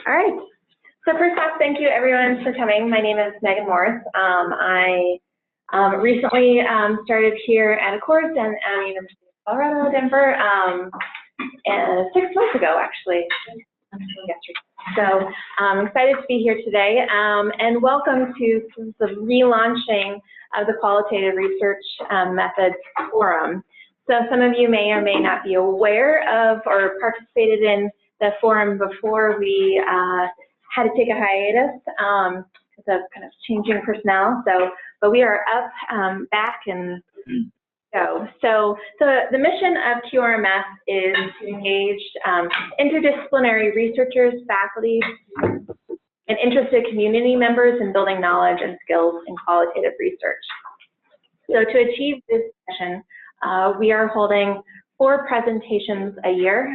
All right. So first off, thank you everyone for coming. My name is Megan Morris. I recently started here at a course at University of Colorado, Denver, 6 months ago, actually. So I'm excited to be here today, and welcome to the relaunching of the Qualitative Research Methods Forum. So some of you may or may not be aware of or participated in the forum before we had to take a hiatus because of kind of changing personnel. But we are up, back, and go. So the mission of QRMS is to engage interdisciplinary researchers, faculty, and interested community members in building knowledge and skills in qualitative research. So to achieve this mission, we are holding 4 presentations a year.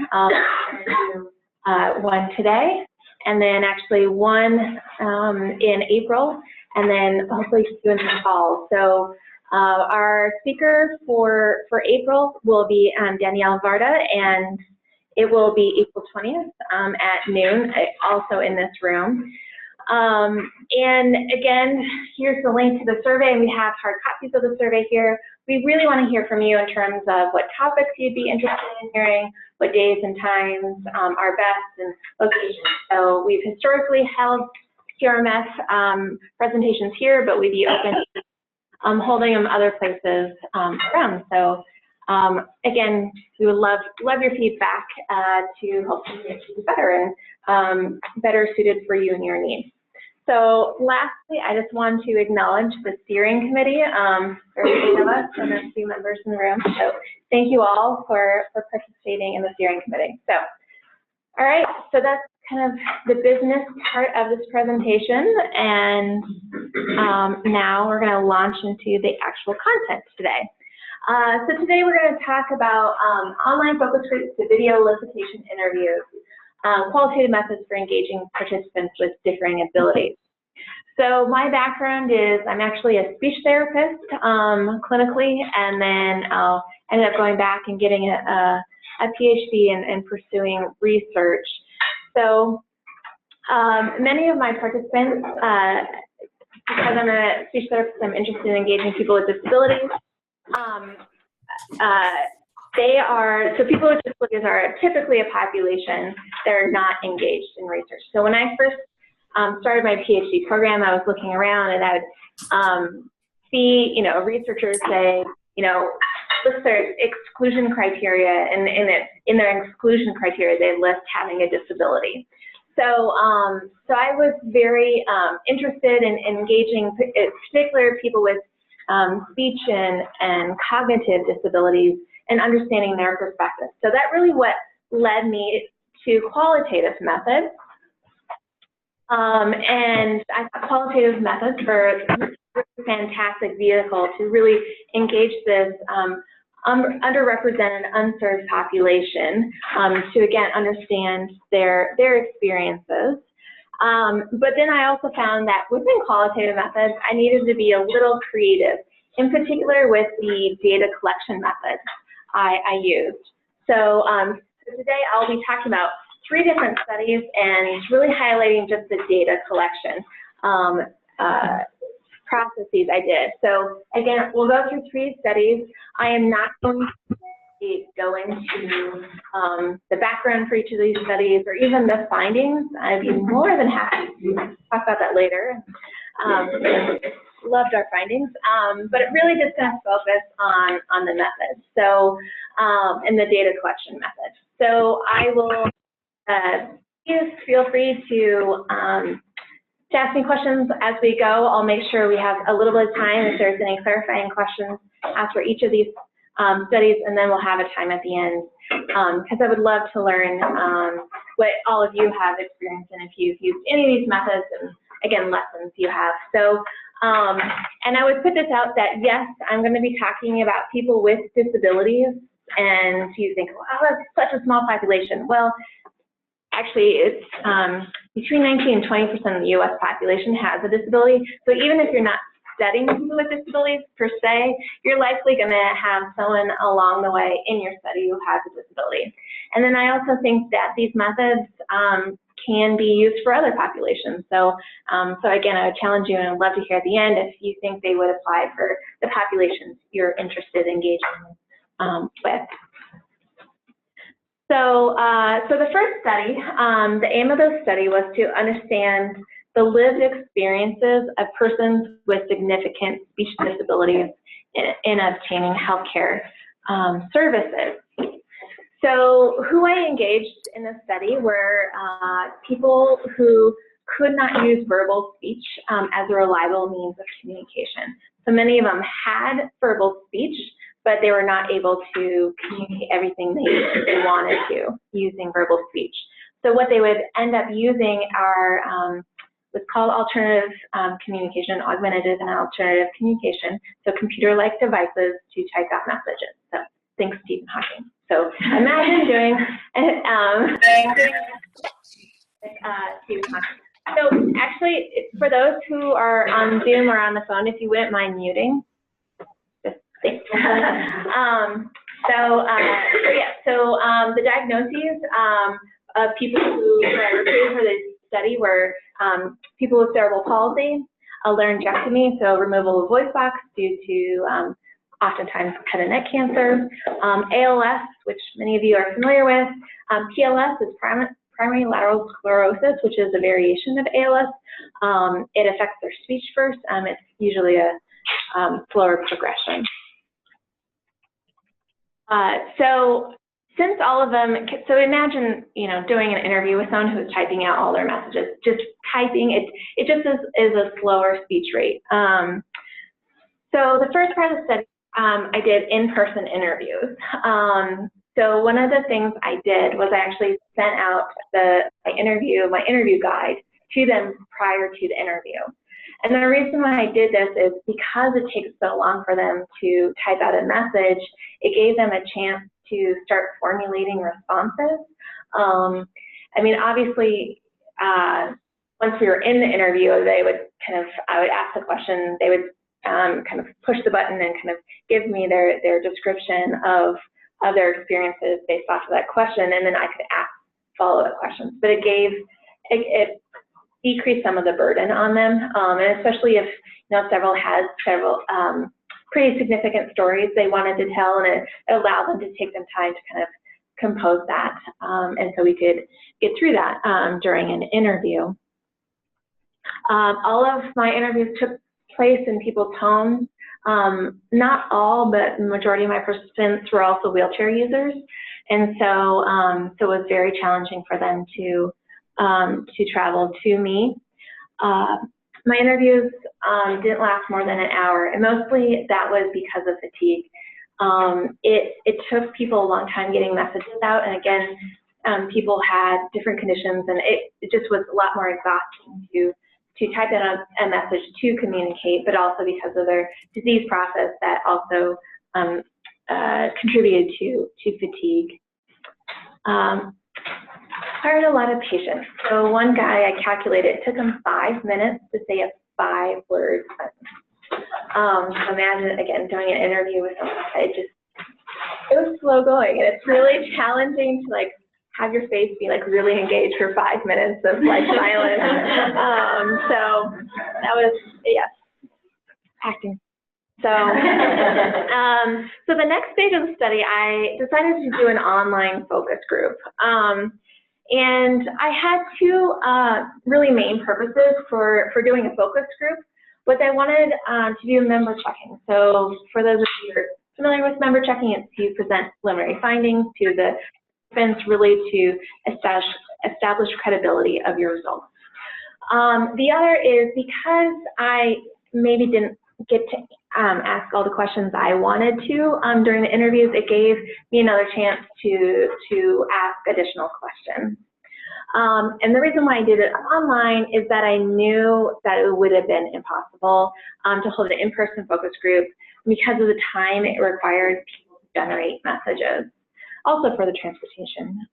One today, and then actually one in April, and then hopefully 2 in the fall. So our speaker for April will be Danielle Varda, and it will be April 20th at noon, also in this room. And again, here's the link to the survey. We have hard copies of the survey here. We really want to hear from you in terms of what topics you'd be interested in hearing, what days and times are best, and locations. So we've historically held QRMS presentations here, but we'd be open to holding them other places around. So again, we would love your feedback to hopefully make you better and better suited for you and your needs. So lastly, I just want to acknowledge the steering committee. There are 8 of us and a few members in the room. So thank you all for participating in the steering committee. So, all right, so that's kind of the business part of this presentation. And now we're going to launch into the actual content today. So today we're going to talk about online focus groups to video elicitation interviews. Qualitative methods for engaging participants with differing abilities. So my background is I'm actually a speech therapist clinically, and then I ended up going back and getting a PhD and pursuing research. So many of my participants, because I'm a speech therapist, I'm interested in engaging people with disabilities. So people with disabilities are typically a population that are not engaged in research. So when I first started my PhD program, I was looking around and I would see, researchers say, list their exclusion criteria, and in their exclusion criteria, they list having a disability. So I was very interested in engaging, in particular, people with speech and cognitive disabilities, and understanding their perspective. So that really what led me to qualitative methods. And I thought qualitative methods were a fantastic vehicle to really engage this underrepresented, unserved population to, again, understand their experiences. But then I also found that within qualitative methods, I needed to be a little creative, in particular with the data collection methods I used. So today I'll be talking about 3 different studies and really highlighting just the data collection processes I did. So again, we'll go through 3 studies. I am not going to go into the background for each of these studies or even the findings. I'd be more than happy to talk about that later. Loved our findings, but it really just going to focus on the methods. So, and the data collection method. So I will, feel free to ask me questions as we go. I'll make sure we have a little bit of time if there's any clarifying questions after each of these studies, and then we'll have a time at the end, because I would love to learn what all of you have experienced and if you've used any of these methods, and again, lessons you have. So, and I would put this out that, yes, I'm going to be talking about people with disabilities, and you think, wow, that's such a small population. Well, actually, it's between 19 and 20% of the U.S. population has a disability. So even if you're not studying people with disabilities per se, you're likely going to have someone along the way in your study who has a disability. And then I also think that these methods can be used for other populations. So, so again, I would challenge you, and I'd love to hear at the end if you think they would apply for the populations you're interested in engaging with. So, so the first study, the aim of the study was to understand the lived experiences of persons with significant speech disabilities in obtaining healthcare services. So who I engaged in this study were people who could not use verbal speech as a reliable means of communication. So many of them had verbal speech, but they were not able to communicate everything they wanted to using verbal speech. So what they would end up using are what's called alternative communication, augmentative and alternative communication, so computer-like devices to type out messages. So think Stephen Hawking. So imagine doing Stephen Hawking. So actually, for those who are on Zoom or on the phone, if you wouldn't mind muting, just thanks. The diagnoses of people who were recruited for this study were people with cerebral palsy, a laryngectomy, so removal of voice box due to oftentimes head and neck cancer, ALS, which many of you are familiar with. PLS is primary lateral sclerosis, which is a variation of ALS. It affects their speech first. It's usually a slower progression. So since all of them, so imagine, you know, doing an interview with someone who's typing out all their messages. Just typing, it just is a slower speech rate. So the first part of the study, I did in-person interviews. So one of the things I did was I actually sent out my interview guide to them prior to the interview. And the reason why I did this is because it takes so long for them to type out a message, it gave them a chance to start formulating responses. I mean, obviously, once we were in the interview, I would ask the question, they would kind of push the button and kind of give me their description of their experiences based off of that question, and then I could ask follow-up questions. But it decreased some of the burden on them, and especially if, you know, several had several pretty significant stories they wanted to tell, and it allowed them to take them time to kind of compose that, and so we could get through that during an interview. All of my interviews took place in people's homes. Not all, but the majority of my participants were also wheelchair users, and so it was very challenging for them to travel to me. My interviews didn't last more than an hour, and mostly that was because of fatigue. It took people a long time getting messages out, and again, people had different conditions, and it just was a lot more exhausting to type in a message to communicate, but also because of their disease process that also contributed to fatigue. Hired a lot of patience. So one guy, I calculated, it took him 5 minutes to say a 5-word sentence. So imagine, again, doing an interview with someone, it was slow going, and it's really challenging to have your face be really engaged for 5 minutes of silence. So that was, yes, acting. So, so the next stage of the study, I decided to do an online focus group. And I had two really main purposes for doing a focus group. Was I wanted to do member checking. So for those of you who are familiar with member checking, it's to present preliminary findings to the participants, really to establish credibility of your results. The other is because I maybe didn't get to ask all the questions I wanted to during the interviews, it gave me another chance to ask additional questions. And the reason why I did it online is that I knew that it would have been impossible to hold an in-person focus group because of the time it required people to generate messages, also for the transportation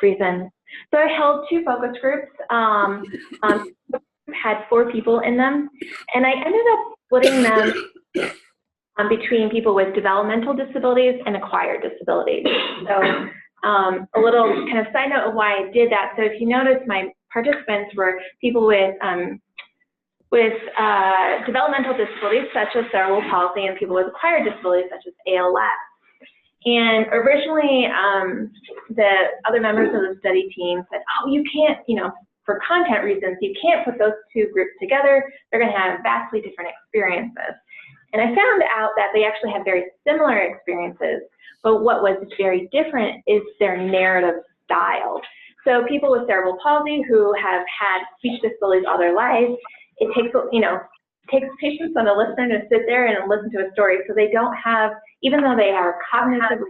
reasons. So I held two focus groups. Had 4 people in them, and I ended up splitting them between people with developmental disabilities and acquired disabilities. So a little kind of side note of why I did that. So if you notice, my participants were people with developmental disabilities such as cerebral palsy and people with acquired disabilities such as ALS. And originally, the other members of the study team said, oh, you can't, you know, for content reasons, you can't put those two groups together. They're going to have vastly different experiences. And I found out that they actually have very similar experiences, but what was very different is their narrative style. So people with cerebral palsy who have had speech disabilities all their lives, it takes, you know, takes patience on the listener to sit there and listen to a story, so they don't have, even though they are cognitively,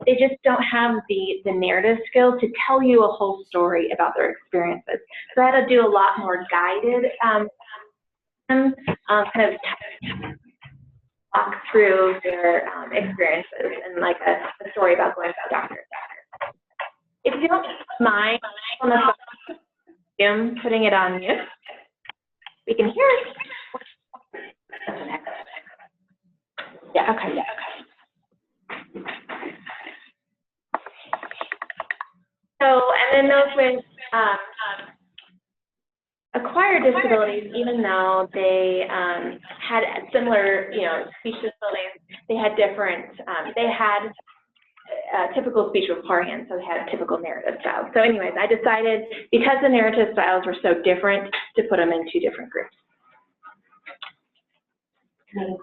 they just don't have the narrative skill to tell you a whole story about their experiences. So I had to do a lot more guided kind of walk through their experiences and like a story about going to the doctor. If you don't mind on the phone, putting it on mute, we can hear it. Yeah, okay, yeah, okay. So, and then those with acquired disabilities, even though they had similar, you know, speech disabilities, they had different, they had typical speech beforehand, so they had typical narrative styles. So anyways, I decided, because the narrative styles were so different, to put them in two different groups. I'm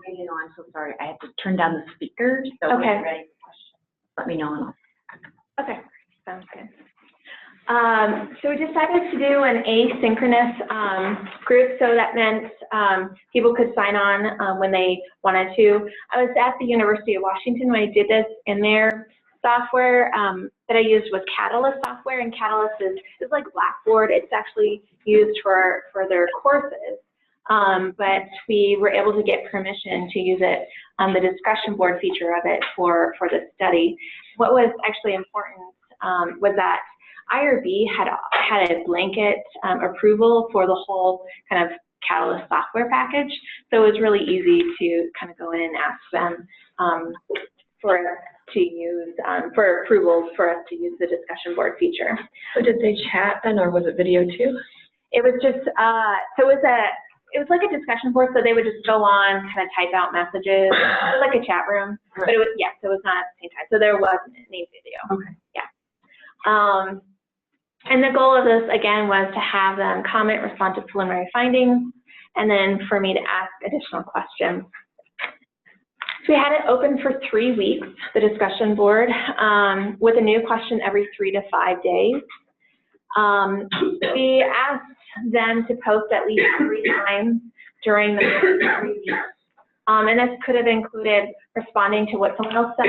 so sorry. I have to turn down the speaker, so okay. When you're ready for questions, let me know. Okay, sounds good. So we decided to do an asynchronous group, so that meant people could sign on when they wanted to. I was at the University of Washington when I did this, and their software that I used was Catalyst software, and Catalyst is like Blackboard. It's actually used for their courses, but we were able to get permission to use it, the discussion board feature of it for the study. What was actually important was that IRB had a blanket approval for the whole kind of Catalyst software package, so it was really easy to kind of go in and ask them for approval for us to use the discussion board feature. So did they chat then, or was it video too? It was just so it was like a discussion board, so they would just go on, kind of type out messages. It was like a chat room, right. But it was, yes, it was not at the same time, so there wasn't any video. Okay. Yeah. And the goal of this, again, was to have them comment, respond to preliminary findings, and then for me to ask additional questions. So we had it open for 3 weeks, the discussion board, with a new question every 3 to 5 days. We asked them to post at least 3 times during the 3 weeks. And this could have included responding to what someone else said,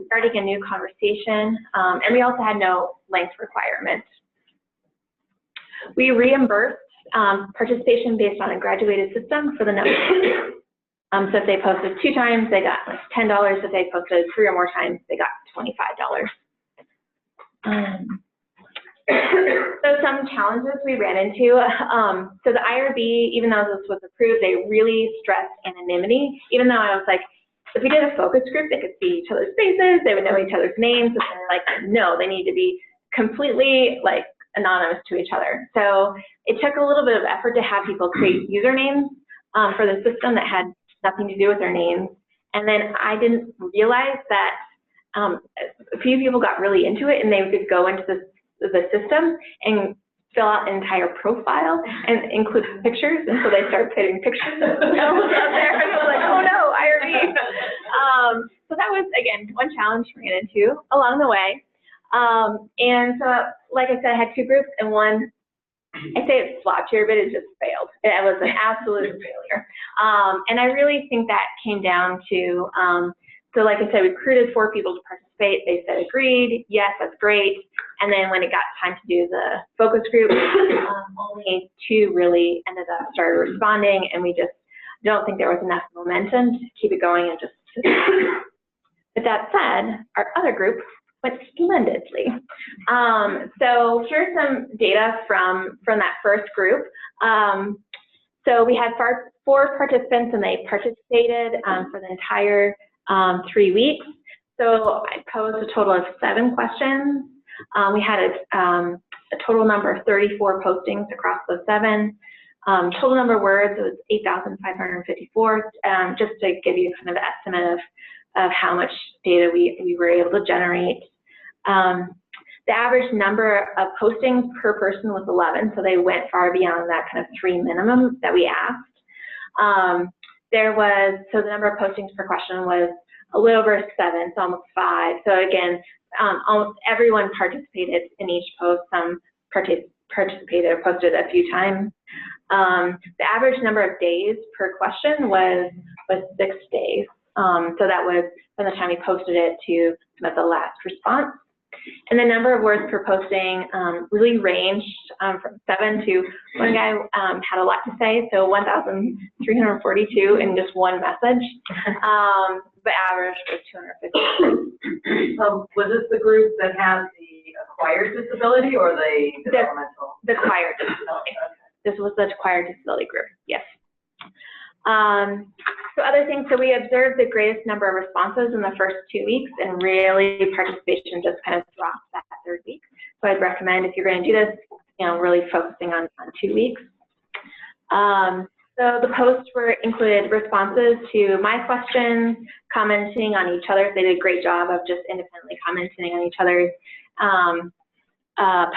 starting a new conversation, and we also had no length requirement. We reimbursed participation based on a graduated system for the number. So if they posted 2 times, they got $10. If they posted 3 or more times, they got $25. So some challenges we ran into. So the IRB, even though this was approved, they really stressed anonymity. Even though I was like, if we did a focus group, they could see each other's faces, they would know each other's names. But they're like, no, they need to be completely like anonymous to each other. So it took a little bit of effort to have people create usernames for the system that had nothing to do with their names. And then I didn't realize that a few people got really into it, and they would go into the system and fill out an entire profile and include pictures, and so they started putting pictures of themselves out there, and I was like, oh no, IRB. So that was, again, one challenge we ran into along the way. And so, like I said, I had 2 groups, and one, I say it flopped here, but it just failed. It was an absolute failure. And I really think that came down to, so like I said, we recruited 4 people to participate. They said agreed, yes, that's great. And then when it got time to do the focus group, only 2 really started responding, and we just don't think there was enough momentum to keep it going and just. But that said, our other group went splendidly. So here's some data from that first group. So we had 4 participants, and they participated for the entire 3 weeks. So I posed a total of 7 questions. We had a total number of 34 postings across those 7. Total number of words was 8,554, just to give you kind of an estimate of how much data we were able to generate. The average number of postings per person was 11, so they went far beyond that kind of 3 minimum that we asked. So the number of postings per question was a little over 7, so almost 5. So again, almost everyone participated in each post. Some participated or posted a few times. The average number of days per question was 6 days. So that was from the time we posted it to the last response. And the number of words per posting really ranged from 7 to, one guy had a lot to say, so 1,342 in just one message, but average was 250. Was this the group that has the acquired disability or the developmental? The acquired disability. This was the acquired disability group, yes. So other things, so we observed the greatest number of responses in the first 2 weeks, and really participation just kind of dropped that 3rd week. So I'd recommend, if you're going to do this, really focusing on 2 weeks. So the posts included responses to my questions, commenting on each other's. They did a great job of just independently commenting on each other's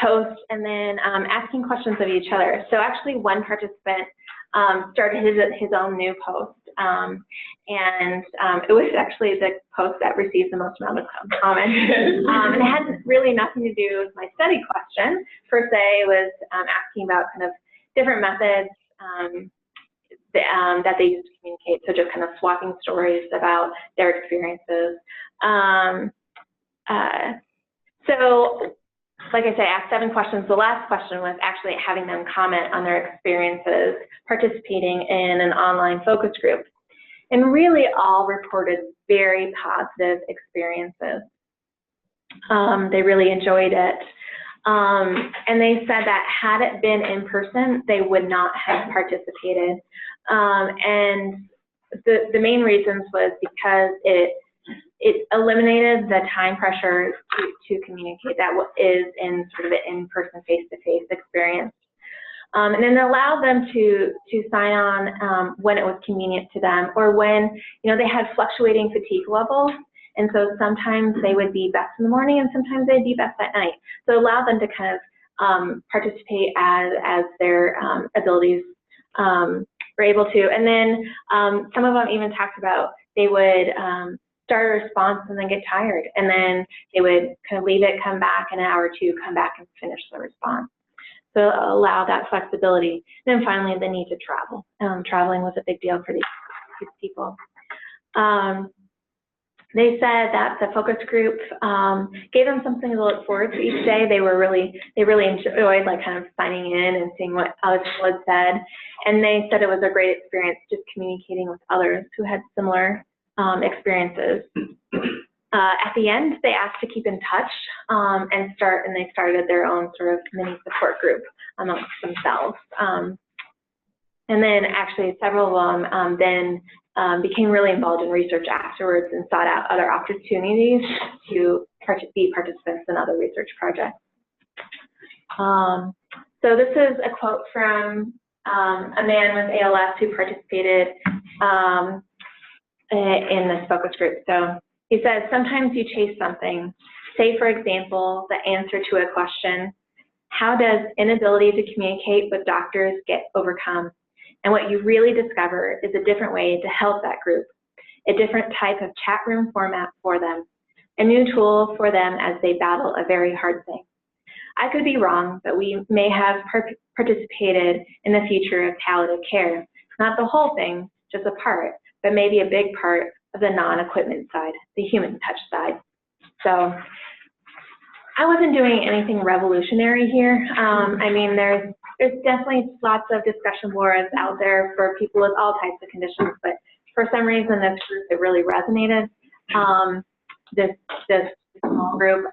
posts, and then asking questions of each other. So actually one participant started his own new post, and it was actually the post that received the most amount of comments. And it had really nothing to do with my study question per se. It was asking about kind of different methods that they use to communicate, so just kind of swapping stories about their experiences. So like I said, I asked 7 questions. The last question was actually having them comment on their experiences participating in an online focus group. And really all reported very positive experiences. They really enjoyed it. And they said that had it been in person, they would not have participated. And the main reasons was because it eliminated the time pressure to communicate that is in sort of an in-person, face-to-face experience. And then allowed them to sign on when it was convenient to them, or when they had fluctuating fatigue levels, and so sometimes they would be best in the morning and sometimes they'd be best at night. So it allowed them to kind of participate as their abilities were able to. And then some of them even talked about they would start a response and then get tired, and then they would kind of leave it, come back in an hour or 2, come back and finish the response. So allow that flexibility. And then finally, the need to travel. Traveling was a big deal for these people. They said that the focus group gave them something to look forward to each day. They really enjoyed like kind of signing in and seeing what other people had said. And they said it was a great experience just communicating with others who had similar experiences. At the end, they asked to keep in touch and they started their own sort of mini support group amongst themselves. And then actually several of them then became really involved in research afterwards and sought out other opportunities to be participants in other research projects. So this is a quote from a man with ALS who participated in this focus group. So he says, sometimes you chase something. Say, for example, the answer to a question. How does inability to communicate with doctors get overcome? And what you really discover is a different way to help that group, a different type of chat room format for them, a new tool for them as they battle a very hard thing. I could be wrong, but we may have participated in the future of palliative care. Not the whole thing, just a part, but maybe a big part of the non-equipment side, the human touch side. So I wasn't doing anything revolutionary here. I mean, there's definitely lots of discussion boards out there for people with all types of conditions, but for some reason this group, it really resonated, this small group.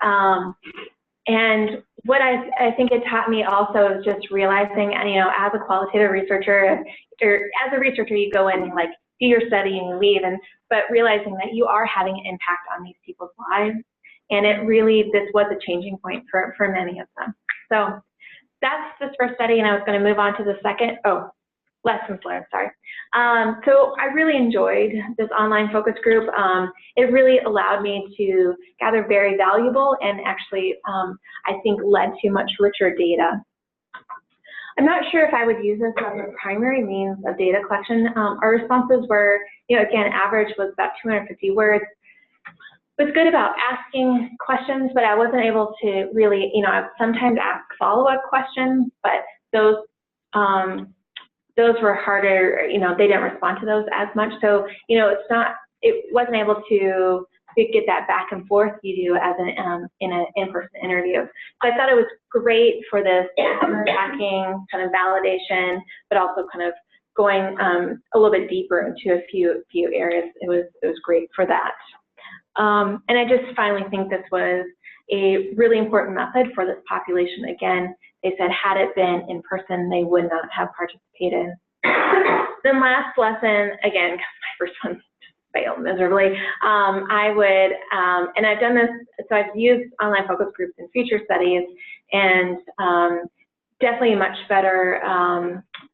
And what I think it taught me also is just realizing, as a qualitative researcher, or as a researcher, you go in and like do your study and you leave, and but realizing that you are having an impact on these people's lives. And it really, this was a changing point for many of them. So that's this first study, and I was going to move on to the second. Oh, lessons learned, sorry. So I really enjoyed this online focus group. It really allowed me to gather very valuable and actually, I think, led to much richer data. I'm not sure if I would use this as a primary means of data collection. Our responses were, again, average was about 250 words. It was good about asking questions, but I wasn't able to really, I would sometimes ask follow-up questions, but those were harder, they didn't respond to those as much. So, it wasn't able to get that back and forth you do as in an in-person interview. So I thought it was great for this tracking, kind of validation, but also kind of going a little bit deeper into a few areas. It was great for that. And I just finally think this was a really important method for this population. Again, they said had it been in person, they would not have participated. Then last lesson, again, because my first one failed miserably, I would, and I've done this, so I've used online focus groups in future studies, and definitely a much better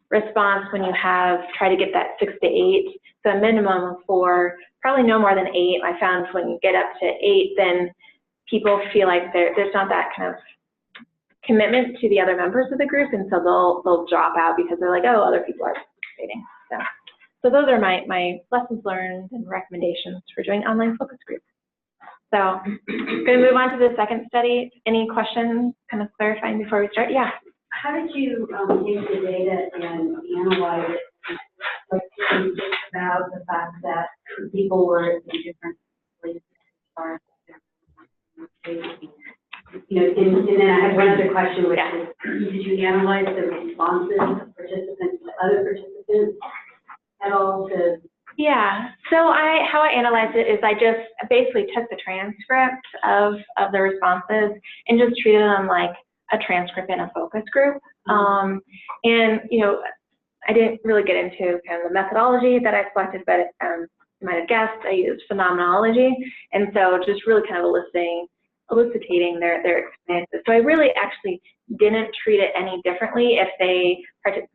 response when you try to get that 6 to 8, so a minimum of 4, probably no more than 8. I found when you get up to 8, then people feel like there's not that kind of commitment to the other members of the group, and so they'll drop out because they're like, oh, other people are participating. So those are my lessons learned and recommendations for doing online focus groups. So I'm going to move on to the second study. Any questions, kind of clarifying before we start? Yeah. How did you take the data and analyze it? Like, about the fact that people were in different places as far as and then I have one other question, which is, did you analyze the responses of participants to other participants at all? Yeah, so how I analyzed it is I just basically took the transcript of the responses and just treated them like a transcript in a focus group. And, I didn't really get into kind of the methodology that I selected, but you might have guessed I used phenomenology. And so just really kind of elucidating their experiences. So I really actually didn't treat it any differently if they,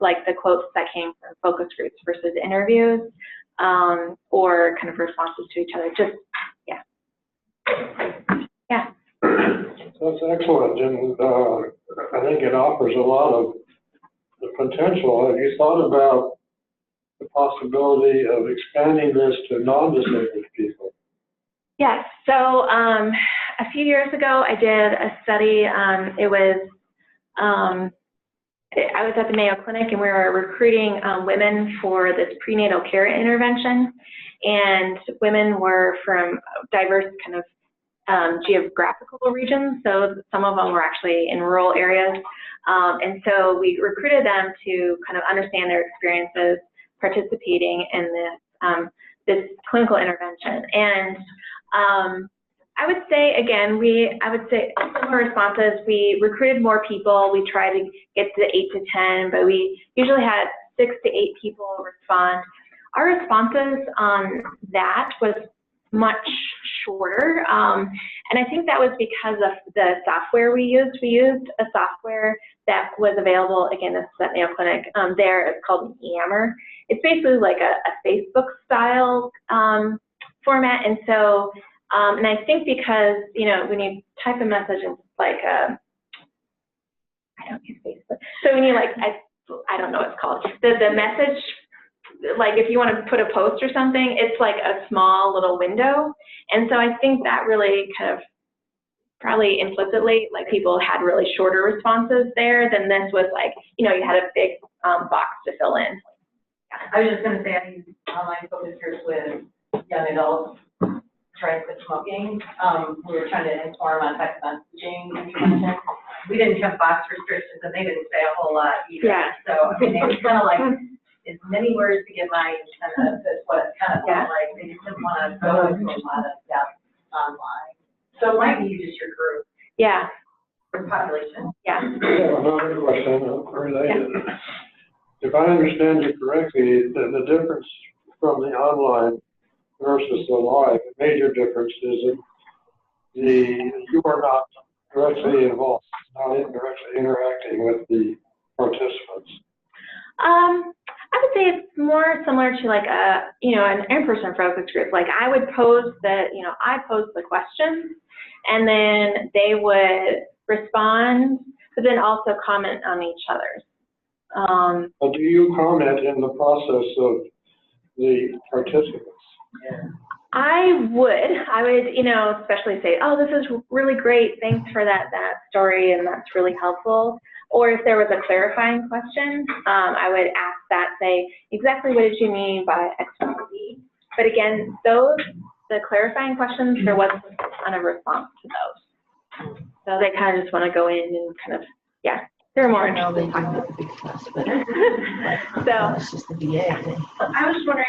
like the quotes that came from focus groups versus interviews, or kind of responses to each other. Just, yeah. Yeah. That's excellent, and I think it offers a lot of the potential. Have you thought about the possibility of expanding this to non-disabled people? Yes. So a few years ago, I did a study. It was I was at the Mayo Clinic, and we were recruiting women for this prenatal care intervention, and women were from diverse kind of geographical regions. So some of them were actually in rural areas, and so we recruited them to kind of understand their experiences participating in this clinical intervention. And I would say, again, similar responses. We recruited more people. We tried to get to 8 to 10, but we usually had 6 to 8 people respond. Our responses on that was much shorter, and I think that was because of the software we used. We used a software that was available, again, this is at Mayo Clinic. There, it's called Yammer. It's basically like a Facebook style format, and so. And I think because, when you type a message, it's like I don't use Facebook. So when you I don't know what it's called. The message, like if you want to put a post or something, it's like a small little window. And so I think that really kind of probably implicitly, like people had really shorter responses there than this was like, you had a big box to fill in. I was just going to say, I use online focus groups with young adults trying to quit smoking. We were trying to inform on text messaging information. We didn't have box restrictions, and they didn't say a whole lot either. Yeah. So, I mean, it was kind of like as many words to get my kind of, that's what it kind of felt like. They just didn't want to go into a lot of depth online. So it might be just your group. Yeah. Your population. Yeah. Another question related. Yeah. If I understand you correctly, the difference from the online versus the live. The major difference is that you are not directly involved, not directly interacting with the participants. I would say it's more similar to like an in-person focus group. Like I would pose I pose the questions, and then they would respond, but then also comment on each other's. But do you comment in the process of the participants? I would, especially say, oh, this is really great. Thanks for that story, and that's really helpful. Or if there was a clarifying question, I would ask that, say, exactly what did you mean by X, Y, Z? But again, the clarifying questions, there wasn't a ton of response to those. So they kind of just want to go in and kind of, they're more interested in talking about the big stuff. So It's just the VA thing. I was just wondering,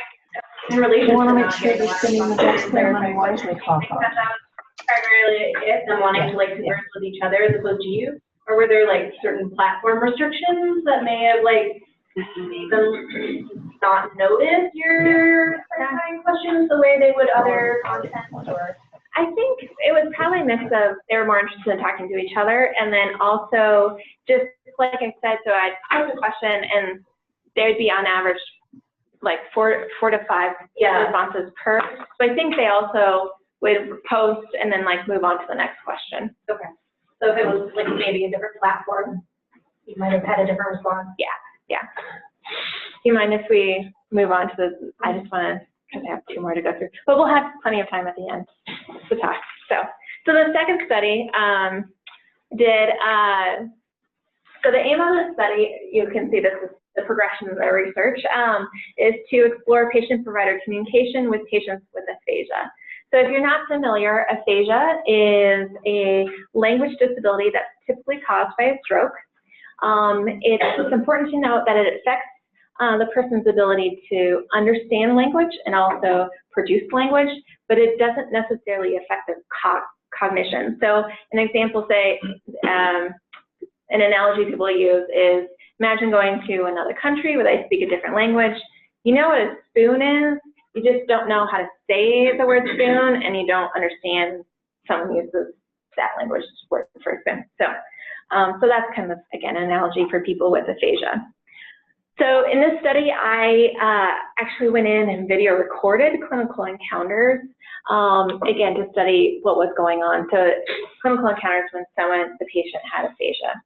in relation to. I want to make sure they're spending the taxpayer money wisely, Because that was primarily them wanting to like converse with each other as opposed to you, or were there like certain platform restrictions that may have like made them not notice your clarifying questions the way they would other content? Or I think it was probably a mix of they were more interested in talking to each other, and then also just like I said, so I'd pose a question and they would be on average like four to five responses per. So I think they also would post and then like move on to the next question. okay, so if it was like maybe a different platform, you might have had a different response. Yeah. Do you mind if we move on to the? I just want to, because I have two more to go through, but we'll have plenty of time at the end to talk. So the second study so the aim of the study, you can see this is the progression of our research, is to explore patient-provider communication with patients with aphasia. So if you're not familiar, aphasia is a language disability that's typically caused by a stroke. It's important to note that it affects the person's ability to understand language and also produce language, but it doesn't necessarily affect their cognition. So an example, say, an analogy people use is, imagine going to another country where they speak a different language. You know what a spoon is, you just don't know how to say the word spoon, and you don't understand someone uses that language word for spoon. So that's kind of, again, an analogy for people with aphasia. So in this study, I actually went in and video recorded clinical encounters, again, to study what was going on. So clinical encounters when the patient had aphasia.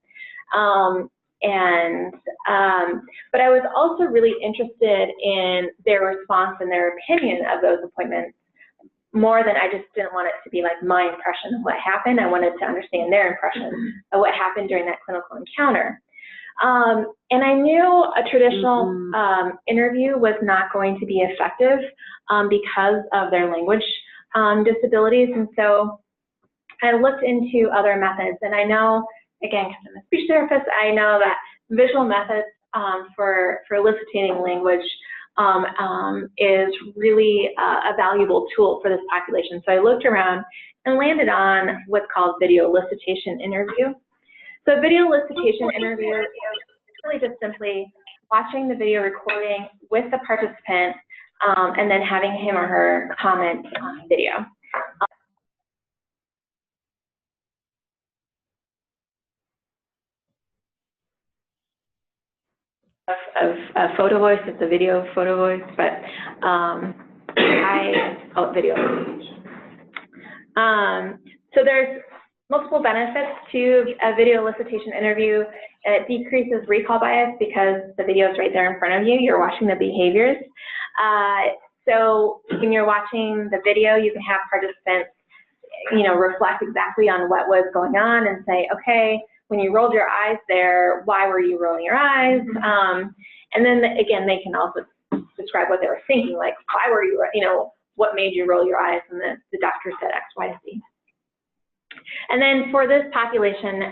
But I was also really interested in their response and their opinion of those appointments, more than I just didn't want it to be like my impression of what happened. I wanted to understand their impression of what happened during that clinical encounter. And I knew a traditional interview was not going to be effective because of their language disabilities. And so I looked into other methods, and I know, again, because I'm a speech therapist, I know that visual methods for elicitating language is really a valuable tool for this population. So I looked around and landed on what's called video elicitation interview. So video elicitation interview is really just simply watching the video recording with the participant and then having him or her comment on video. Of photo voice, it's a video photo voice, but video. So there's multiple benefits to a video elicitation interview. It decreases recall bias because the video is right there in front of you. You're watching the behaviors. So when you're watching the video, you can have participants, reflect exactly on what was going on and say, okay, when you rolled your eyes there, why were you rolling your eyes? And then again, they can also describe what they were thinking, like, why were you, what made you roll your eyes? And the doctor said X, Y, Z. And then for this population,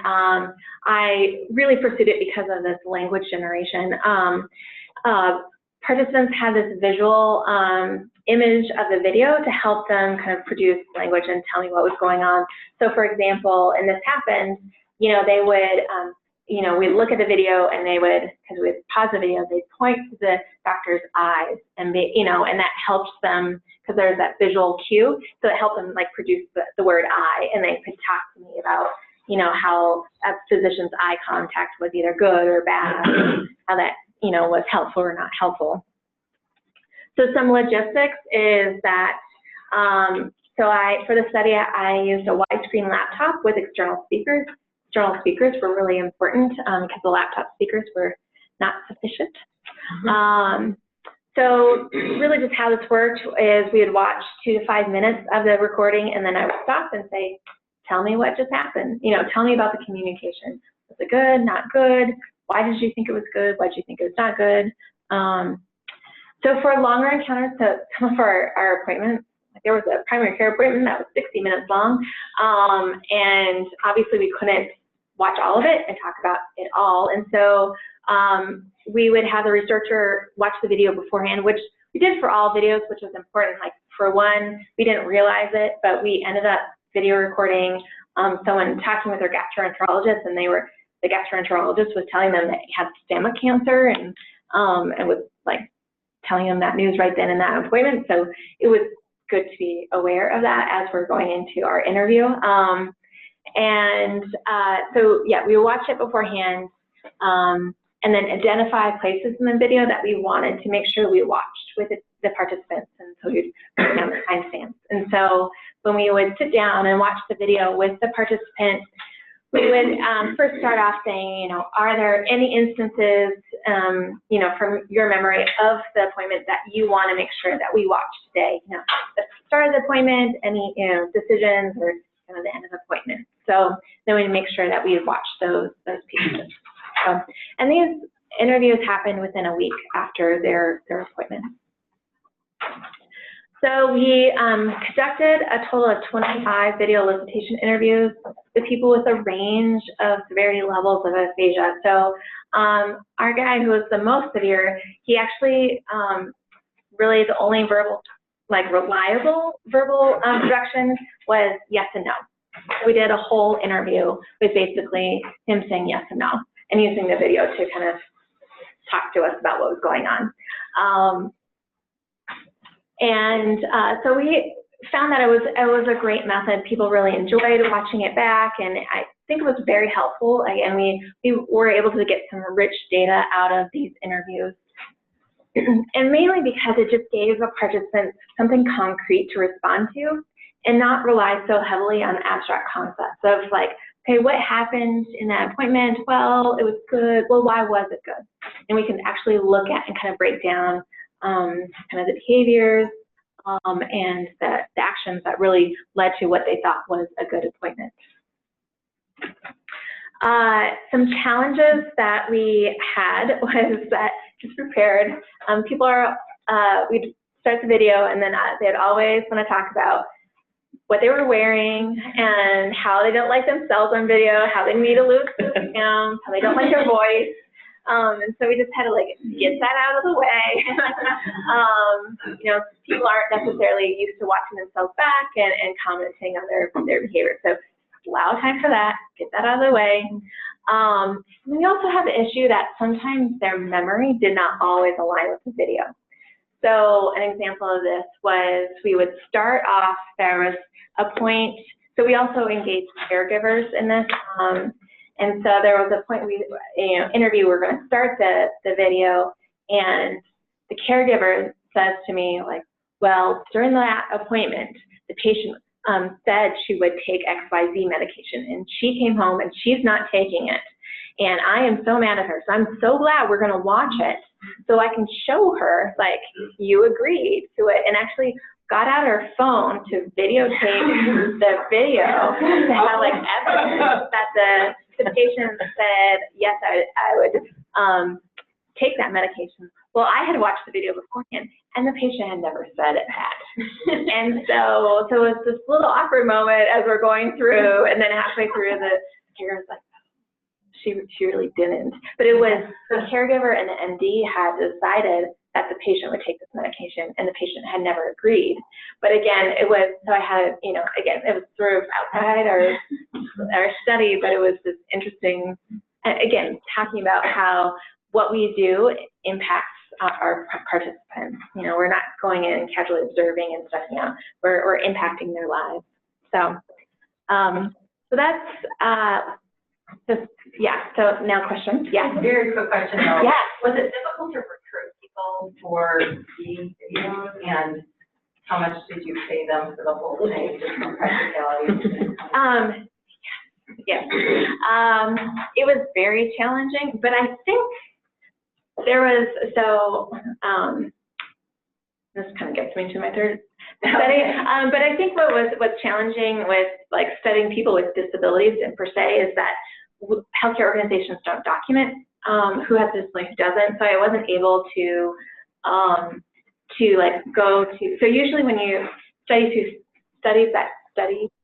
I really pursued it because of this language generation. Participants had this visual image of the video to help them kind of produce language and tell me what was going on. So for example, and this happened, they would, you know, we'd look at the video and they would, because we would pause the video, they'd point to the doctor's eyes and they, you know, and that helps them because there's that visual cue. So it helped them like produce the word eye, and they could talk to me about, you know, how a physician's eye contact was either good or bad, how that, you know, was helpful or not helpful. So some logistics is that, for the study, I used a widescreen laptop with external speakers. External speakers were really important because the laptop speakers were not sufficient. So really just how this worked is we would watch 2 to 5 minutes of the recording, and then I would stop and say, tell me what just happened. You know, tell me about the communication. Was it good, not good? Why did you think it was good? Why did you think it was not good? So for longer encounters, so some of our appointments, like there was a primary care appointment that was 60 minutes long, and obviously we couldn't watch all of it and talk about it all. And so we would have the researcher watch the video beforehand, which we did for all videos, which was important. Like for one, we didn't realize it, but we ended up video recording someone talking with their gastroenterologist, and the gastroenterologist was telling them that he had stomach cancer, and was like telling them that news right then in that appointment. So it was good to be aware of that as we're going into our interview. So yeah, we watch it beforehand, and then identify places in the video that we wanted to make sure we watched with the participants, and so we'd put down the timestamps. And so when we would sit down and watch the video with the participants, we would first start off saying, you know, are there any instances, you know, from your memory of the appointment that you want to make sure that we watch today? You know, at the start of the appointment, any, you know, decisions, or kind of the end of the appointment. So then we make sure that we watch those pieces. And these interviews happen within a week after their appointment. So we conducted a total of 25 video elicitation interviews with people with a range of severity levels of aphasia. So our guy who was the most severe, he actually really the only verbal, like reliable verbal direction was yes and no. So we did a whole interview with basically him saying yes and no, and using the video to kind of talk to us about what was going on. So we found that it was a great method. People really enjoyed watching it back, and I think it was very helpful. And we were able to get some rich data out of these interviews, and mainly because it just gave the participants something concrete to respond to, and not rely so heavily on abstract concepts of like, okay, what happened in that appointment? Well, it was good. Well, why was it good? And we can actually look at and kind of break down kind of the behaviors and the actions that really led to what they thought was a good appointment. Some challenges that we had was that, just prepared, people are, we'd start the video, and then they'd always want to talk about what they were wearing and how they don't like themselves on video, how they need to lose pounds, how they don't like their voice. And so we just had to like get that out of the way. You know, people aren't necessarily used to watching themselves back and commenting on their behavior. So allow time for that, get that out of the way. And we also have the issue that sometimes their memory did not always align with the video. So an example of this was we would start off, there was a point, so we also engaged caregivers in this. And so there was a point interview, we're going to start the video, and the caregiver says to me, like, well, during that appointment, the patient said she would take XYZ medication, and she came home and she's not taking it. And I am so mad at her. So I'm so glad we're going to watch it so I can show her, like, you agreed to it, and actually got out her phone to videotape the video to have, like, evidence that the patient said, yes, I would take that medication. Well, I had watched the video beforehand, and the patient had never said it had. And so it was this little awkward moment as we're going through, and then halfway through, the caregiver's like, she really didn't. But it was the caregiver and the MD had decided that the patient would take this medication, and the patient had never agreed. But again, it was, so I had, you know, again, it was sort of outside our study, but it was this interesting again, talking about how what we do impacts our participants. You know, we're not going in and casually observing and stuff, you know, we're impacting their lives. So, so that's just, yeah, so now questions? Yeah. Very quick question though. Yeah. Was it difficult to recruit people for these videos, and how much did you pay them for the whole thing, just from practicality? Yes. It was very challenging, but I think there was, so, this kind of gets me to my third study, but I think what's challenging with like studying people with disabilities and per se is that healthcare organizations don't document who has a disability, who doesn't, so I wasn't able to like go to, so usually when you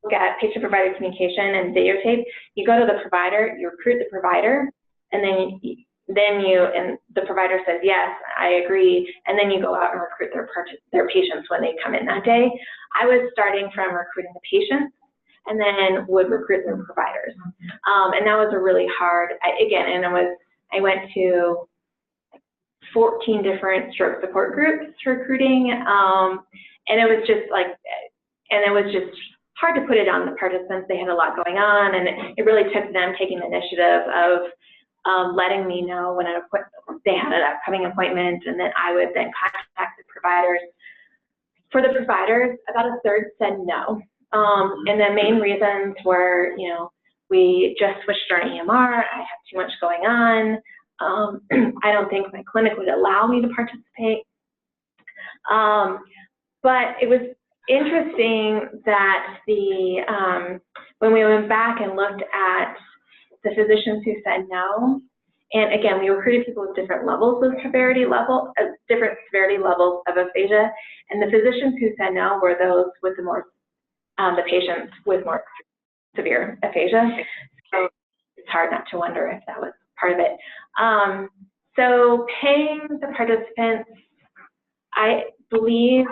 look at patient-provider communication and videotape, you go to the provider, you recruit the provider, and then the provider says, yes, I agree, and then you go out and recruit their patients when they come in that day. I was starting from recruiting the patients and then would recruit their providers. And that was a really hard, I went to 14 different stroke support groups recruiting, and it was just like, hard to put it on the participants. They had a lot going on, and it really took them taking the initiative of letting me know when they had an upcoming appointment, and then I would then contact the providers. For the providers, about a third said no. And the main reasons were, you know, we just switched our EMR, I have too much going on, I don't think my clinic would allow me to participate. But it was interesting that when we went back and looked at the physicians who said no, and again, we recruited people with different levels of different severity levels of aphasia, and the physicians who said no were those with the patients with more severe aphasia. So it's hard not to wonder if that was part of it. So paying the participants, I believe,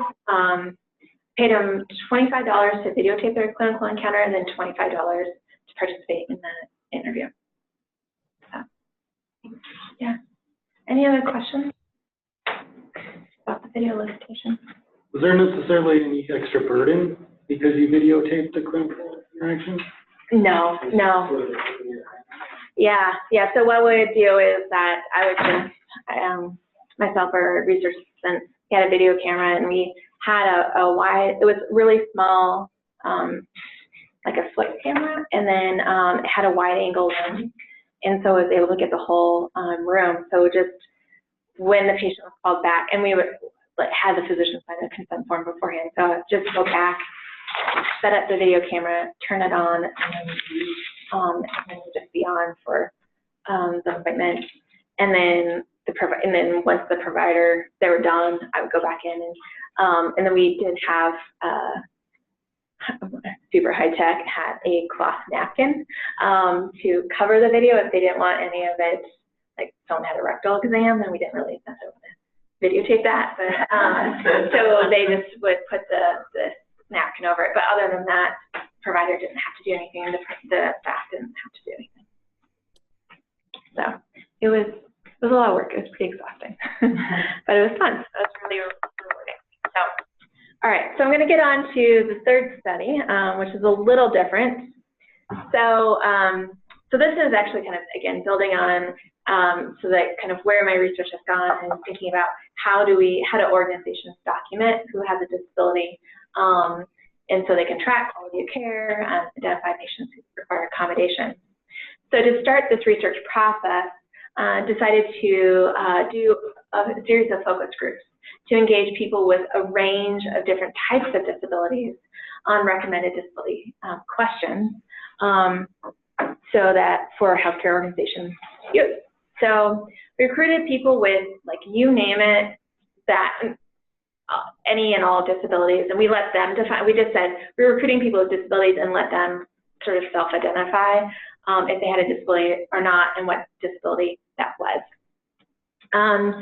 paid them $25 to videotape their clinical encounter, and then $25 to participate in the interview. So, yeah. Any other questions about the video elicitation? Was there necessarily any extra burden because you videotaped the clinical interaction? No. Yeah. So what we would do is that I would just, myself or a research assistant, had a video camera, and we had a wide, it was really small, like a flip camera, and then it had a wide angle lens, and so I was able to get the whole room. So just when the patient was called back, and we would had the physician sign a consent form beforehand, so just go back, set up the video camera, turn it on, and then just be on for the appointment, and then once the provider, they were done, I would go back in, and then we did have super high tech, had a cloth napkin to cover the video if they didn't want any of it. Like someone had a rectal exam, and we didn't really necessarily videotape that, but so they just would put the napkin over it. But other than that, provider didn't have to do anything, the staff didn't have to do anything. So it was a lot of work. It was pretty exhausting, but it was fun. It was really rewarding. So, all right. So I'm going to get on to the third study, which is a little different. So, so this is actually kind of, again, building on so that kind of where my research has gone, and thinking about how do organizations document who has a disability, and so they can track quality of care, identify patients who require accommodation. So to start this research process, decided to do a series of focus groups to engage people with a range of different types of disabilities on recommended disability questions, so that for healthcare organizations use. So we recruited people with, like, you name it, that any and all disabilities, and we let them define. We just said we're recruiting people with disabilities and let them sort of self-identify if they had a disability or not, and what disability that was.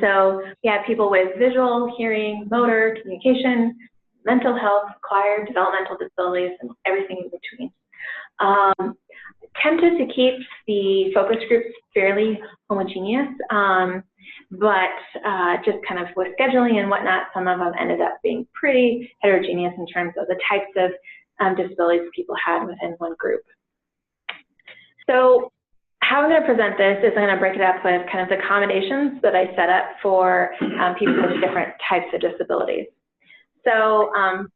So we had people with visual, hearing, motor, communication, mental health, acquired developmental disabilities, and everything in between. tempted to keep the focus groups fairly homogeneous, but just kind of with scheduling and whatnot, some of them ended up being pretty heterogeneous in terms of the types of disabilities people had within one group. So how I'm going to present this is I'm going to break it up with kind of the accommodations that I set up for people with different types of disabilities. So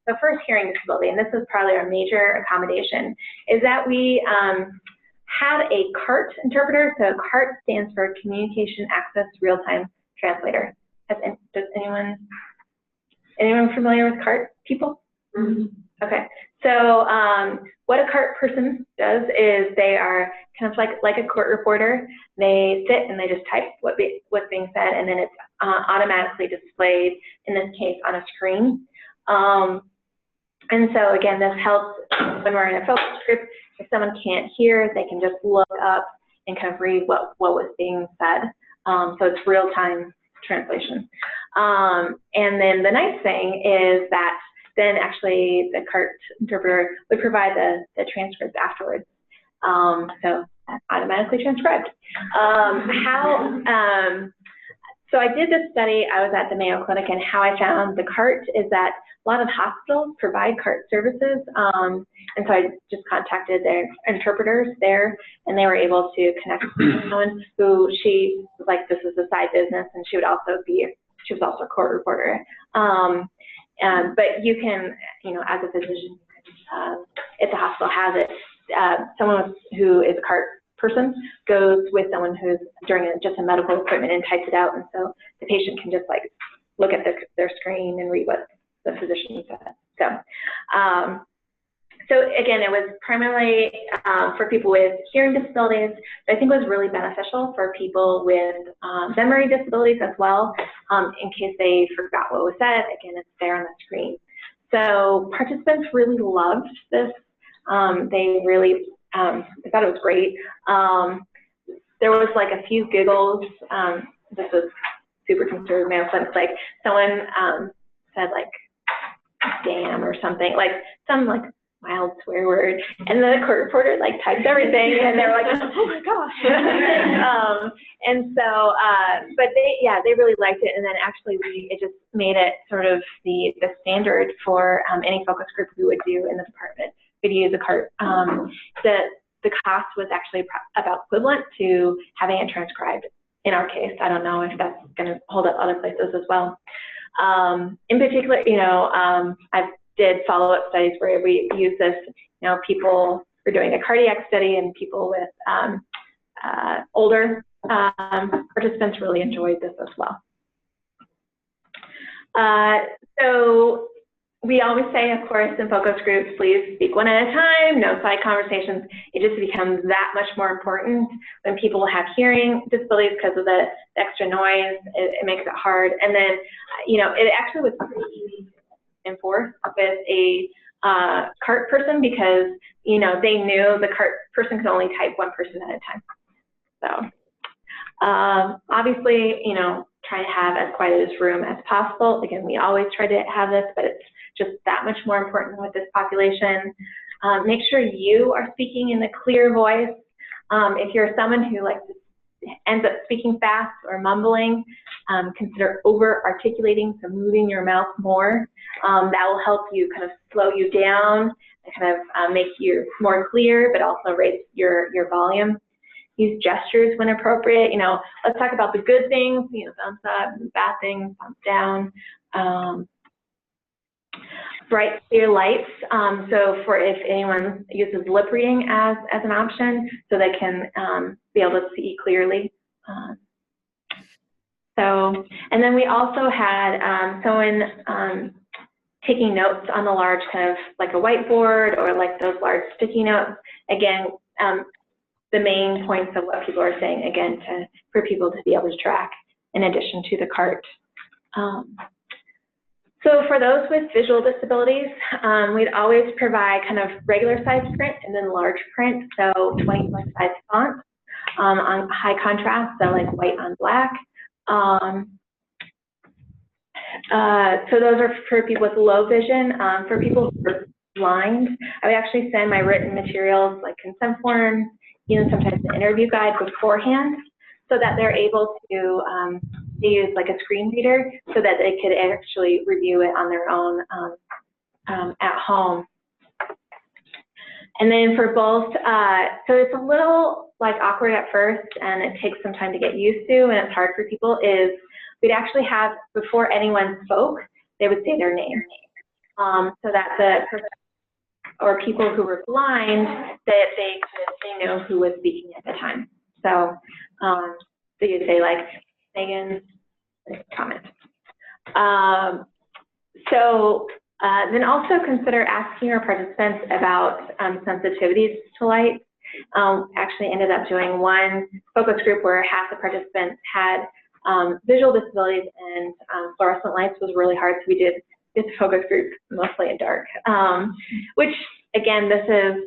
the first hearing disability, and this is probably our major accommodation, is that we had a CART interpreter. So CART stands for Communication Access Real-Time Translator. Does anyone familiar with CART people? Mm-hmm. Okay. So what a CART person does is they are kind of like a court reporter. They sit and they just type what's being said, and then it's automatically displayed, in this case, on a screen. And so again, this helps when we're in a focus group. If someone can't hear, they can just look up and kind of read what was being said. So it's real-time translation. And then the nice thing is that then actually the CART interpreter would provide the transcripts afterwards. So that's automatically transcribed. So I did this study, I was at the Mayo Clinic, and how I found the CART is that a lot of hospitals provide CART services, and so I just contacted their interpreters there, and they were able to connect with someone who she was like, this is a side business, and she was also a court reporter. But you can, as a physician, if the hospital has it, someone who is a CART person goes with someone who's during just a medical appointment and types it out, and so the patient can just like look at their screen and read what the physician said. So again, it was primarily for people with hearing disabilities, but I think it was really beneficial for people with memory disabilities as well, in case they forgot what was said. Again, it's there on the screen. So participants really loved this. They really I thought it was great. There was like a few giggles. This was super conservative Mayo Clinic. Like someone said like damn or something, like some like mild swear word, and then the court reporter like typed everything, and they were like, oh my gosh. And so, but they really liked it, and then actually it just made it sort of the standard for any focus group we would do in the department. We'd use a CART. The cost was actually about equivalent to having it transcribed in our case. I don't know if that's going to hold up other places as well. In particular, I did follow-up studies where we use this, people were doing a cardiac study, and people with older participants really enjoyed this as well. So we always say, of course, in focus groups, please speak one at a time, no side conversations. It just becomes that much more important when people have hearing disabilities because of the extra noise. It makes it hard. And then, it actually was pretty easy to enforce with a CART person because, they knew the CART person could only type one person at a time. So obviously, try to have as quiet a room as possible. Again, we always try to have this, but it's just that much more important with this population. Make sure you are speaking in a clear voice. If you're someone who ends up speaking fast or mumbling, consider over-articulating, so moving your mouth more. That will help you kind of slow you down and kind of make you more clear, but also raise your volume. Use gestures when appropriate. Let's talk about the good things, thumbs up, bad things, thumbs down. Bright, clear lights. So for if anyone uses lip reading as an option, so they can be able to see clearly. And then we also had someone taking notes on the large kind of like a whiteboard or like those large sticky notes. Again, the main points of what people are saying, again, for people to be able to track in addition to the CART. So for those with visual disabilities, we'd always provide kind of regular size print and then large print, so 20-point size font on high contrast, so like white on black. So those are for people with low vision. For people who are blind, I would actually send my written materials like consent forms even sometimes an interview guide beforehand, so that they're able to use like a screen reader so that they could actually review it on their own at home. And then for both, so it's a little like awkward at first and it takes some time to get used to and it's hard for people, is we'd actually have, before anyone spoke, they would say their name. So that the person or people who were blind, that they know who was speaking at the time. So, so you'd say like, Megan's comment. Then also consider asking your participants about sensitivities to light. Actually ended up doing one focus group where half the participants had visual disabilities and fluorescent lights was really hard, so we did this focus group mostly in dark, which again, this is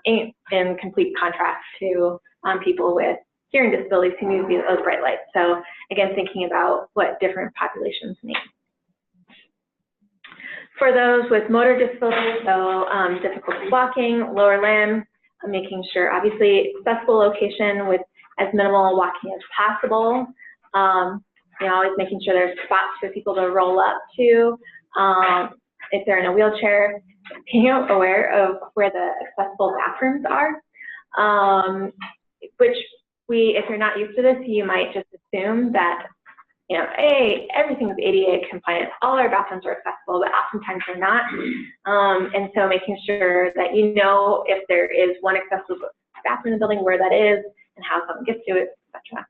in complete contrast to people with hearing disabilities who need those bright lights. So again, thinking about what different populations need. For those with motor disabilities, so difficulty walking, lower limb, making sure obviously accessible location with as minimal walking as possible. You know, always making sure there's spots for people to roll up to. If they're in a wheelchair, being aware of where the accessible bathrooms are, which if you're not used to this, you might just assume that, you know, hey, everything's ADA compliant, all our bathrooms are accessible, but oftentimes they're not. And so making sure that you know if there is one accessible bathroom in the building, where that is, and how someone gets to it, etc.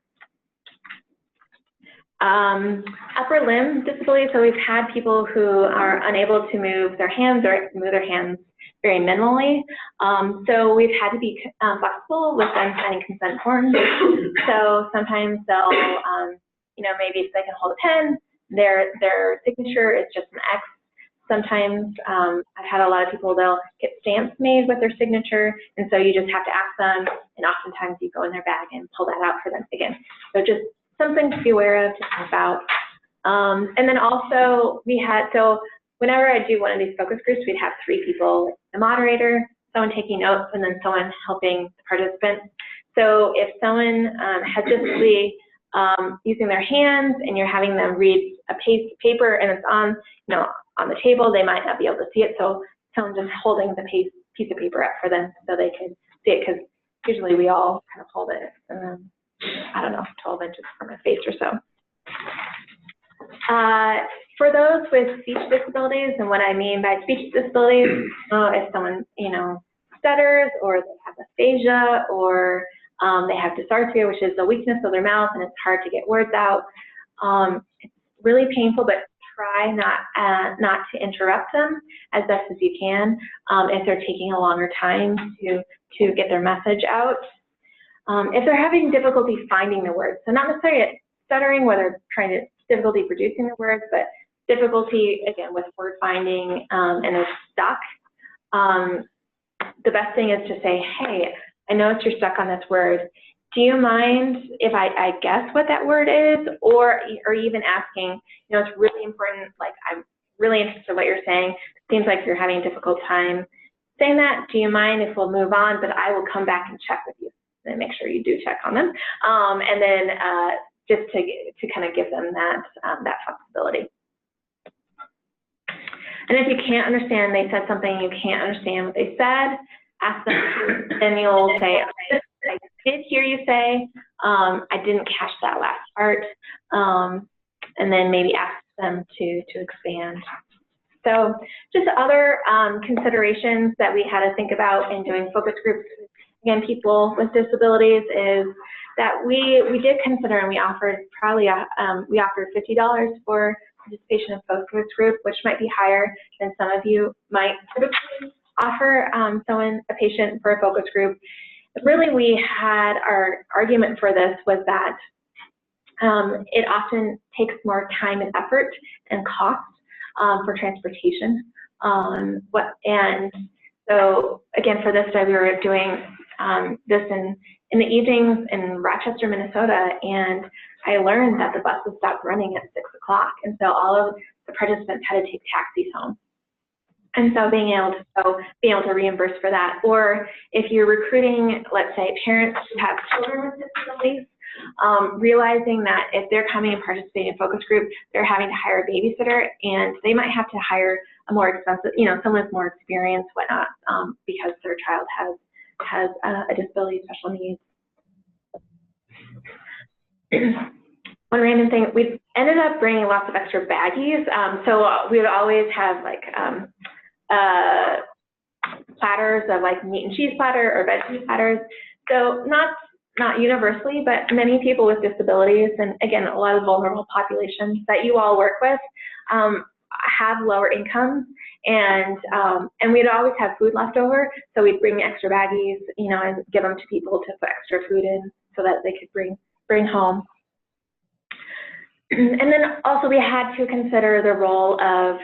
Upper limb disability, so we've had people who are unable to move their hands or move their hands very minimally. So we've had to be flexible with them signing consent forms. So sometimes they'll, you know, maybe if they can hold a pen, their signature is just an X. Sometimes I've had a lot of people, they'll get stamps made with their signature, and so you just have to ask them, and oftentimes you go in their bag and pull that out for them again. So just something to be aware of, to think about. And then also we had, so whenever I do one of these focus groups, we'd have 3 people, a moderator, someone taking notes, and then someone helping the participants. So if someone has difficulty using their hands and you're having them read a piece of paper and it's on, you know, on the table, they might not be able to see it. So someone just holding the piece of paper up for them so they can see it, because usually we all kind of hold it, I don't know, 12 inches from my face or so. For those with speech disabilities, and what I mean by speech disabilities, if someone, you know, stutters, or they have aphasia, or they have dysarthria, which is the weakness of their mouth and it's hard to get words out. It's really painful, but try not to interrupt them as best as you can if they're taking a longer time to get their message out. If they're having difficulty finding the words, so not necessarily stuttering where they're trying to difficulty producing the words, but difficulty again with word finding and they're stuck. The best thing is to say, hey, I noticed you're stuck on this word. Do you mind if I guess what that word is? Or even asking, you know, it's really important, like I'm really interested in what you're saying. It seems like you're having a difficult time saying that. Do you mind if we'll move on, but I will come back and check with you and make sure you do check on them. And then just to kind of give them that flexibility. And if you can't understand, they said something, you can't understand what they said, ask them, then you'll say, I did hear you say, I didn't catch that last part, and then maybe ask them to expand. So just other considerations that we had to think about in doing focus groups, again, people with disabilities, is that we did consider, and we offered probably, we offered $50 for participation in focus group, which might be higher than some of you might typically offer a patient for a focus group. Really, we had our argument for this was that it often takes more time and effort and cost for transportation. And so again, for this study, we were doing this in the evenings in Rochester, Minnesota, and I learned that the buses stopped running at 6 o'clock, and so all of the participants had to take taxis home. And so being able to reimburse for that, or if you're recruiting, let's say, parents who have children with disabilities, realizing that if they're coming and participating in focus group, they're having to hire a babysitter, and they might have to hire a more expensive, someone with more experience, whatnot, because their child has a disability, special needs. One random thing, we ended up bringing lots of extra baggies. So we would always have like platters of like meat and cheese platter or veggie platters. So not universally, but many people with disabilities, and again, a lot of vulnerable populations that you all work with, have lower incomes, and we'd always have food left over. So we'd bring extra baggies, and give them to people to put extra food in so that they could bring home. And then also we had to consider the role of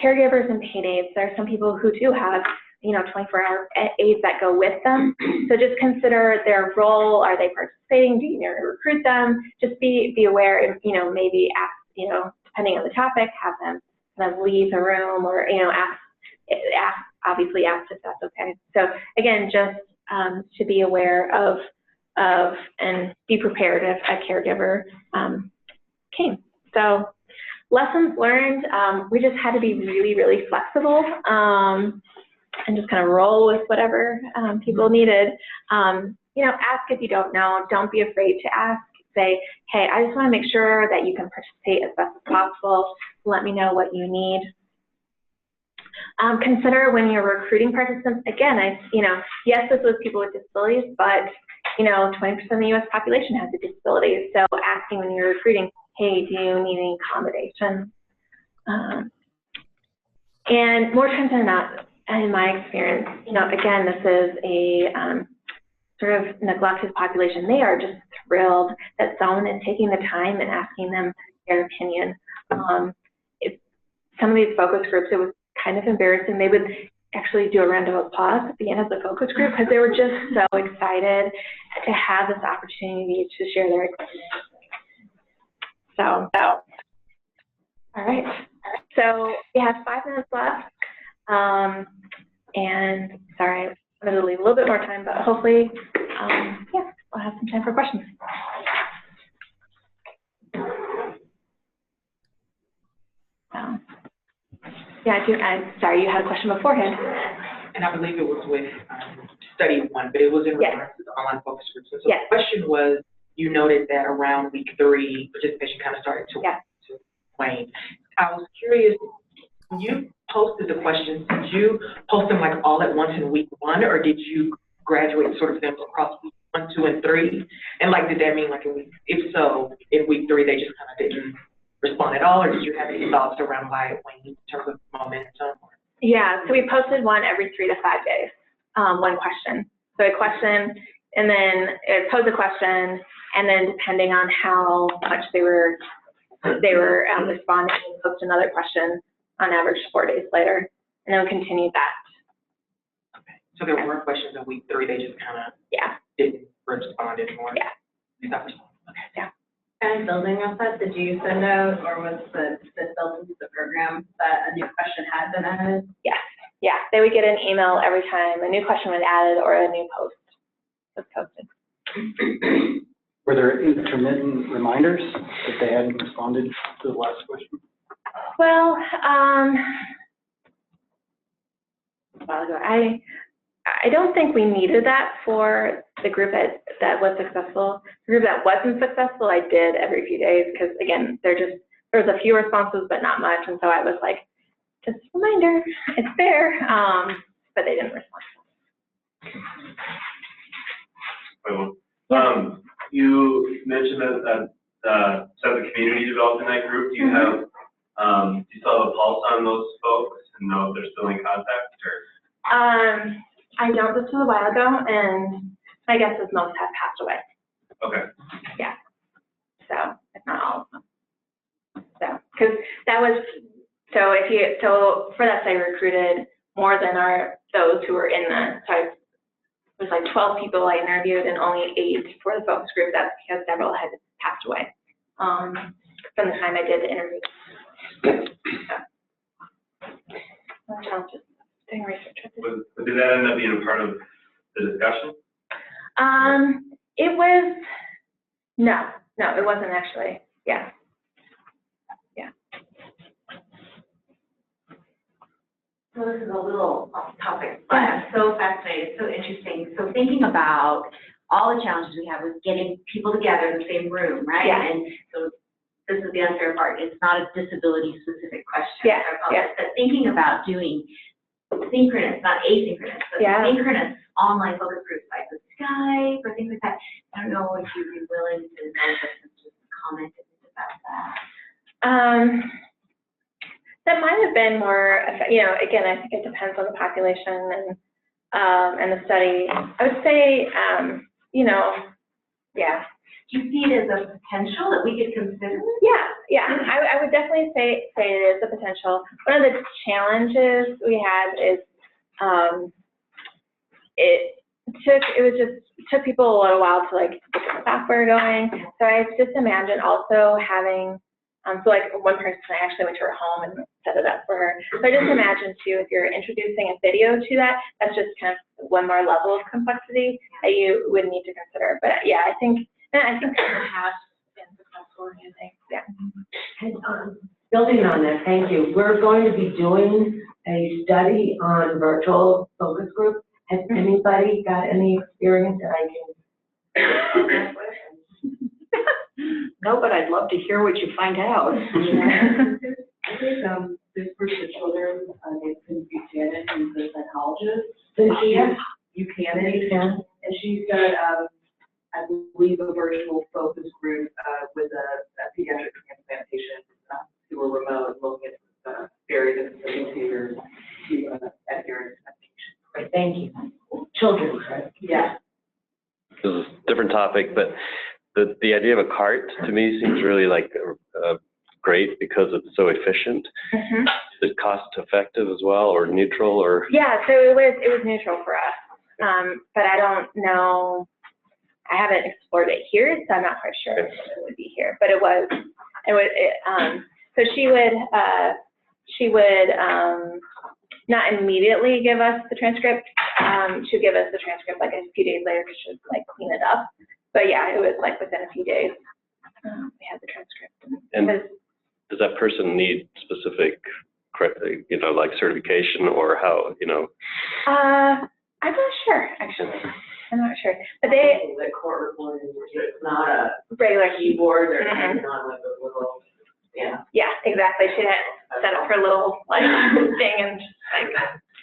caregivers and paid aides. There are some people who do have 24-hour aides that go with them. So just consider their role. Are they participating? Do you need to recruit them? Just be aware, and maybe ask, depending on the topic, have them kind of leave the room, or obviously ask if that's okay. So again, just to be aware of and be prepared if a caregiver came. So lessons learned, we just had to be really, really flexible, and just kind of roll with whatever people needed. Ask if you don't know. Don't be afraid to ask. Say, hey, I just want to make sure that you can participate as best as possible. Let me know what you need. Consider when you're recruiting participants, again, yes, this was people with disabilities, but 20% of the U.S. population has a disability. So asking when you're recruiting, hey, do you need any accommodations? And more times than not, in my experience, again, this is a sort of neglected population. They are just thrilled that someone is taking the time and asking them their opinion. Some of these focus groups, it was kind of embarrassing. They would actually do a round of applause at the end of the focus group because they were just so excited to have this opportunity to share their experience. So, all right. So we have 5 minutes left. And sorry, I wanted to leave a little bit more time, but hopefully, yeah, we'll have some time for questions. Yeah, sorry, you had a question beforehand. And I believe it was with study 1, but it was in regards to the online focus groups. So the question was, you noted that around week 3, participation kind of started to wane. I was curious, when you posted the questions, did you post them like all at once in week 1, or did you graduate sort of them across week 1, 2, and 3? And like, did that mean like if so, in week 3 they just kind of didn't respond at all, or did you have any thoughts around why it waned in terms of momentum? Yeah, so we posted one every 3 to 5 days, one question. So a question, and then it posed a question, and then depending on how much they were responding, we post another question on average 4 days later, and then we continued that. Okay, so there were questions in week 3, they just kind of didn't respond anymore? Yeah. Did not respond? Okay. Yeah. And building off that, did you send out, or was this built into the program, that a new question had been added? Yes. Yeah, they would get an email every time a new question was added or a new post was posted. Were there intermittent reminders if they hadn't responded to the last question? Well, a while ago, I don't think we needed that for the group that was successful. The group that wasn't successful, I did every few days because, again, there was a few responses, but not much, and so I was like, just a reminder, it's there, but they didn't respond. You mentioned that the community developed in that group. Do you have, do you still have a pulse on those folks and know if they're still in contact? Or? I don't. This was a while ago, and my guess is most have passed away. Okay. Yeah. So, if not all of them. So, because that was, so for that, I recruited more than those who were in the, so it was like 12 people I interviewed and only 8 for the focus group. That's because several had passed away from the time I did the interview. So, doing research with this. Did that end up being a part of the discussion? It was, no, it wasn't actually, yeah. So this is a little off topic, but I'm so fascinated, so interesting. So thinking about all the challenges we have with getting people together in the same room, right? Yeah. And so this is the unfair part. It's not a disability-specific question. Yeah, I apologize. But thinking about doing synchronous, not asynchronous, but synchronous online focus groups like with Skype or things like that. I don't know if you'd be willing to just comment about that. That might have been more, again, I think it depends on the population and the study. I would say, yeah. Do you see it as a potential that we could consider? Yeah. I would definitely say it is a potential. One of the challenges we had is it took people a little while to like get the software going. So I just imagine also having so like one person, I actually went to her home and set it up for her. So I just imagine too, if you're introducing a video to that, that's just kind of one more level of complexity that you would need to consider. But yeah, I think it has been successful using, yeah. And building on that, thank you. We're going to be doing a study on virtual focus groups. Has anybody got any experience that I can? No, but I'd love to hear what you find out. I think this group of children, they couldn't be Janet, who's a psychologist. Buchanan, and she's got, I believe, a virtual focus group with a pediatric transplant patient who are remote, looking at various facilitators to adherence medication. Great, thank you. Children, right? Yeah. This is a different topic, but the idea of a cart to me seems really like great because it's so efficient. Mm-hmm. Is it cost effective as well, or neutral, or? Yeah, so it was neutral for us, but I don't know. I haven't explored it here, so I'm not quite sure if it would be here. But it was. So she would not immediately give us the transcript. She would give us the transcript like a few days later because she would like clean it up. But yeah, it was like within a few days we had the transcript. And does that person need specific, like certification or how, I'm not sure, actually. I'm not sure. But they. The court recording, it's not a regular keyboard, they're not like a little, Yeah, exactly. She had set up her little like thing and like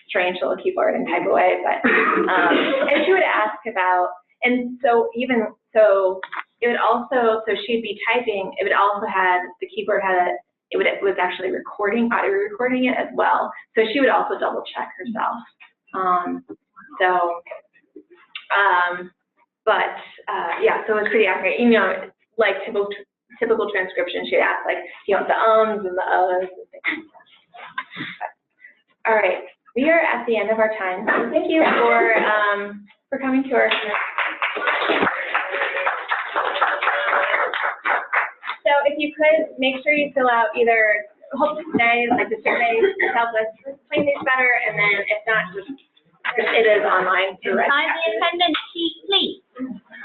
strange little keyboard and type away. But and she would ask about, and so it would also, so she'd be typing. It would also have the keyboard it was actually audio recording it as well. So she would also double check herself. Yeah, so it was pretty accurate. Like typical transcription, she'd ask like, the ums and the uhs and things. All right, we are at the end of our time. So thank you for coming to our. So if you could make sure you fill out either hope today, like the survey to help us explain things better, and then if not, it is online too. Sign the attendance sheet, please.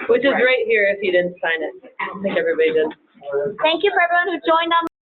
Which is right here if you didn't sign it. I don't think everybody did. Thank you for everyone who joined on